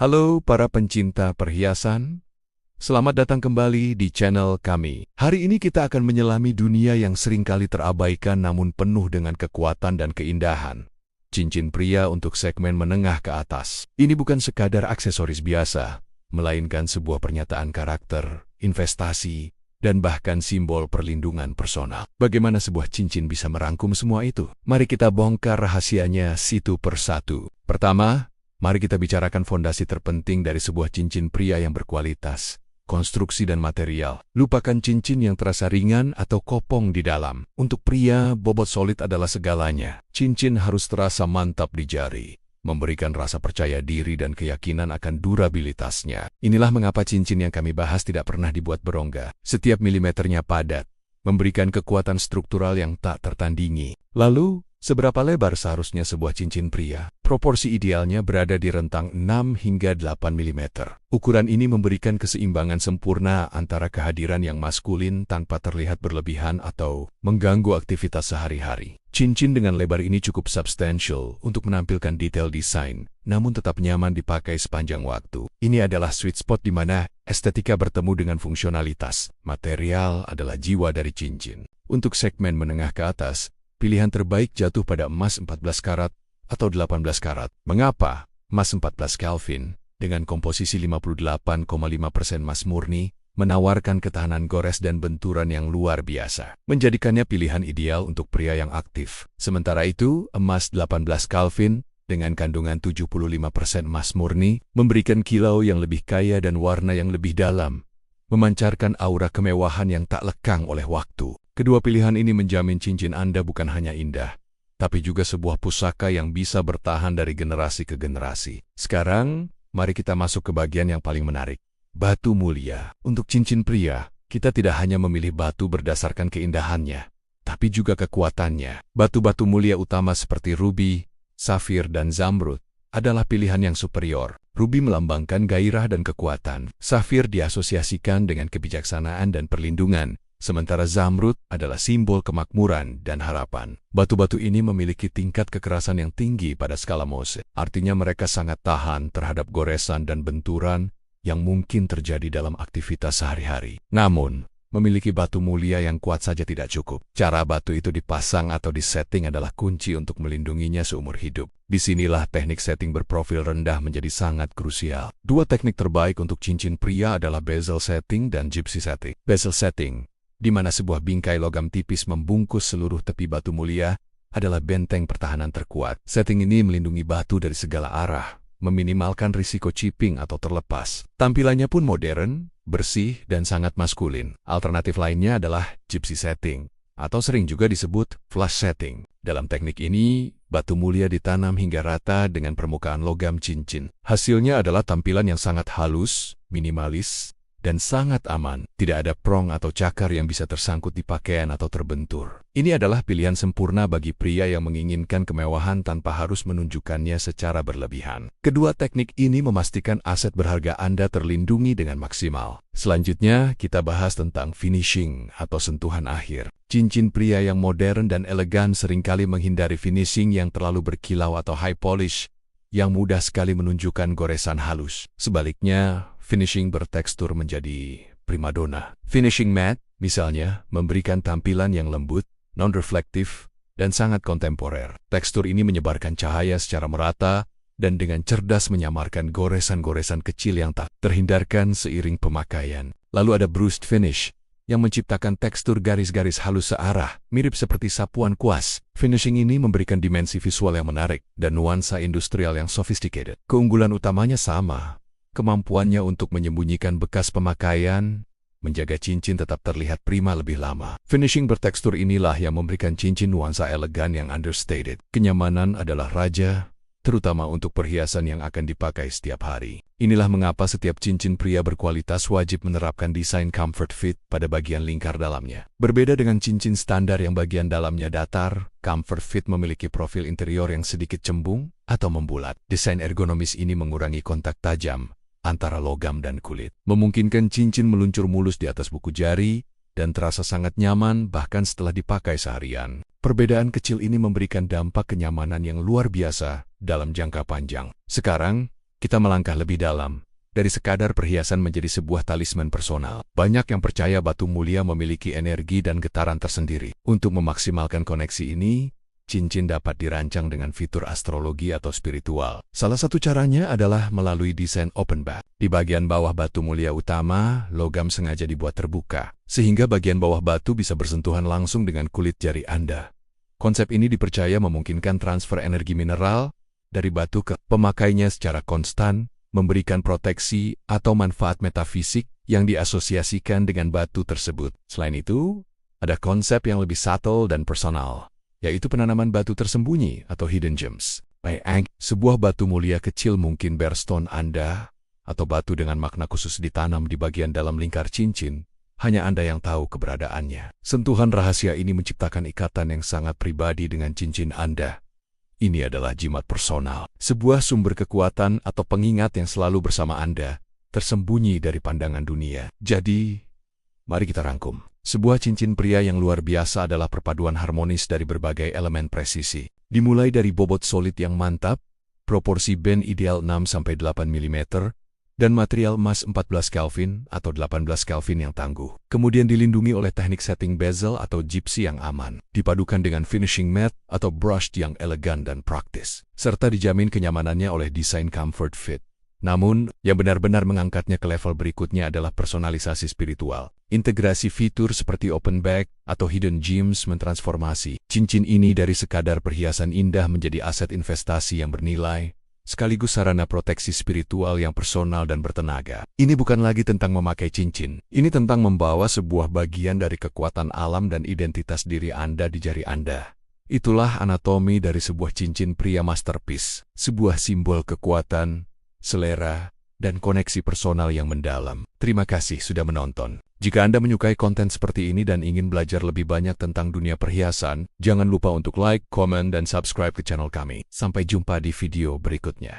Halo para pencinta perhiasan, selamat datang kembali di channel kami. Hari ini kita akan menyelami dunia yang seringkali terabaikan namun penuh dengan kekuatan dan keindahan. Cincin pria untuk segmen menengah ke atas. Ini bukan sekadar aksesoris biasa, melainkan sebuah pernyataan karakter, investasi, dan bahkan simbol perlindungan personal. Bagaimana sebuah cincin bisa merangkum semua itu? Mari kita bongkar rahasianya satu persatu. Pertama, mari kita bicarakan fondasi terpenting dari sebuah cincin pria yang berkualitas, konstruksi dan material. Lupakan cincin yang terasa ringan atau kopong di dalam. Untuk pria, bobot solid adalah segalanya. Cincin harus terasa mantap di jari, memberikan rasa percaya diri dan keyakinan akan durabilitasnya. Inilah mengapa cincin yang kami bahas tidak pernah dibuat berongga. Setiap milimeternya padat, memberikan kekuatan struktural yang tak tertandingi. Lalu, seberapa lebar seharusnya sebuah cincin pria? Proporsi idealnya berada di rentang 6 hingga 8 mm. Ukuran ini memberikan keseimbangan sempurna antara kehadiran yang maskulin tanpa terlihat berlebihan atau mengganggu aktivitas sehari-hari. Cincin dengan lebar ini cukup substansial untuk menampilkan detail desain, namun tetap nyaman dipakai sepanjang waktu. Ini adalah sweet spot di mana estetika bertemu dengan fungsionalitas. Material adalah jiwa dari cincin. Untuk segmen menengah ke atas, pilihan terbaik jatuh pada emas 14 karat atau 18 karat. Mengapa? Emas 14 Kelvin dengan komposisi 58,5% emas murni menawarkan ketahanan gores dan benturan yang luar biasa, menjadikannya pilihan ideal untuk pria yang aktif. Sementara itu, emas 18 Kelvin dengan kandungan 75% emas murni memberikan kilau yang lebih kaya dan warna yang lebih dalam, memancarkan aura kemewahan yang tak lekang oleh waktu. Kedua pilihan ini menjamin cincin Anda bukan hanya indah, tapi juga sebuah pusaka yang bisa bertahan dari generasi ke generasi. Sekarang, mari kita masuk ke bagian yang paling menarik. Batu mulia. Untuk cincin pria, kita tidak hanya memilih batu berdasarkan keindahannya, tapi juga kekuatannya. Batu-batu mulia utama seperti rubi, safir, dan zamrud adalah pilihan yang superior. Rubi melambangkan gairah dan kekuatan. Safir diasosiasikan dengan kebijaksanaan dan perlindungan, sementara zamrud adalah simbol kemakmuran dan harapan. Batu-batu ini memiliki tingkat kekerasan yang tinggi pada skala Mohs, artinya mereka sangat tahan terhadap goresan dan benturan yang mungkin terjadi dalam aktivitas sehari-hari. Namun, memiliki batu mulia yang kuat saja tidak cukup. Cara batu itu dipasang atau disetting adalah kunci untuk melindunginya seumur hidup. Disinilah teknik setting berprofil rendah menjadi sangat krusial. Dua teknik terbaik untuk cincin pria adalah bezel setting dan gypsy setting. Bezel setting, di mana sebuah bingkai logam tipis membungkus seluruh tepi batu mulia, adalah benteng pertahanan terkuat. Setting ini melindungi batu dari segala arah, meminimalkan risiko chipping atau terlepas. Tampilannya pun modern, bersih, dan sangat maskulin. Alternatif lainnya adalah gypsy setting, atau sering juga disebut flush setting. Dalam teknik ini, batu mulia ditanam hingga rata dengan permukaan logam cincin. Hasilnya adalah tampilan yang sangat halus, minimalis, dan sangat aman. Tidak ada prong atau cakar yang bisa tersangkut di pakaian atau terbentur. Ini adalah pilihan sempurna bagi pria yang menginginkan kemewahan tanpa harus menunjukkannya secara berlebihan. Kedua teknik ini memastikan aset berharga Anda terlindungi dengan maksimal. Selanjutnya, kita bahas tentang finishing atau sentuhan akhir. Cincin pria yang modern dan elegan seringkali menghindari finishing yang terlalu berkilau atau high polish, yang mudah sekali menunjukkan goresan halus. Sebaliknya, finishing bertekstur menjadi primadona. Finishing matte, misalnya, memberikan tampilan yang lembut, non-reflektif, dan sangat kontemporer. Tekstur ini menyebarkan cahaya secara merata dan dengan cerdas menyamarkan goresan-goresan kecil yang tak terhindarkan seiring pemakaian. Lalu ada bruised finish, yang menciptakan tekstur garis-garis halus searah, mirip seperti sapuan kuas. Finishing ini memberikan dimensi visual yang menarik dan nuansa industrial yang sophisticated. Keunggulan utamanya sama, kemampuannya untuk menyembunyikan bekas pemakaian, menjaga cincin tetap terlihat prima lebih lama. Finishing bertekstur inilah yang memberikan cincin nuansa elegan yang understated. Kenyamanan adalah raja, terutama untuk perhiasan yang akan dipakai setiap hari. Inilah mengapa setiap cincin pria berkualitas wajib menerapkan desain comfort fit pada bagian lingkar dalamnya. Berbeda dengan cincin standar yang bagian dalamnya datar, comfort fit memiliki profil interior yang sedikit cembung atau membulat. Desain ergonomis ini mengurangi kontak tajam antara logam dan kulit, memungkinkan cincin meluncur mulus di atas buku jari dan terasa sangat nyaman bahkan setelah dipakai seharian. Perbedaan kecil ini memberikan dampak kenyamanan yang luar biasa dalam jangka panjang. Sekarang, kita melangkah lebih dalam. Dari sekadar perhiasan menjadi sebuah talisman personal. Banyak yang percaya batu mulia memiliki energi dan getaran tersendiri. Untuk memaksimalkan koneksi ini, cincin dapat dirancang dengan fitur astrologi atau spiritual. Salah satu caranya adalah melalui desain open back. Di bagian bawah batu mulia utama, logam sengaja dibuat terbuka, sehingga bagian bawah batu bisa bersentuhan langsung dengan kulit jari Anda. Konsep ini dipercaya memungkinkan transfer energi mineral dari batu ke pemakainya secara konstan, memberikan proteksi atau manfaat metafisik yang diasosiasikan dengan batu tersebut. Selain itu, ada konsep yang lebih subtle dan personal, yaitu penanaman batu tersembunyi atau hidden gems. Sebuah batu mulia kecil mungkin birthstone Anda, atau batu dengan makna khusus ditanam di bagian dalam lingkar cincin, hanya Anda yang tahu keberadaannya. Sentuhan rahasia ini menciptakan ikatan yang sangat pribadi dengan cincin Anda. Ini adalah jimat personal, sebuah sumber kekuatan atau pengingat yang selalu bersama Anda, tersembunyi dari pandangan dunia. Jadi, mari kita rangkum. Sebuah cincin pria yang luar biasa adalah perpaduan harmonis dari berbagai elemen presisi. Dimulai dari bobot solid yang mantap, proporsi band ideal 6-8 mm, dan material emas 14 Kelvin atau 18 Kelvin yang tangguh. Kemudian dilindungi oleh teknik setting bezel atau gypsy yang aman, dipadukan dengan finishing matte atau brushed yang elegan dan praktis, serta dijamin kenyamanannya oleh desain comfort fit. Namun, yang benar-benar mengangkatnya ke level berikutnya adalah personalisasi spiritual. Integrasi fitur seperti open back atau hidden gems mentransformasi cincin ini dari sekadar perhiasan indah menjadi aset investasi yang bernilai, sekaligus sarana proteksi spiritual yang personal dan bertenaga. Ini bukan lagi tentang memakai cincin. Ini tentang membawa sebuah bagian dari kekuatan alam dan identitas diri Anda di jari Anda. Itulah anatomi dari sebuah cincin pria masterpiece. Sebuah simbol kekuatan, selera, dan koneksi personal yang mendalam. Terima kasih sudah menonton. Jika Anda menyukai konten seperti ini dan ingin belajar lebih banyak tentang dunia perhiasan, jangan lupa untuk like, komen, dan subscribe ke channel kami. Sampai jumpa di video berikutnya.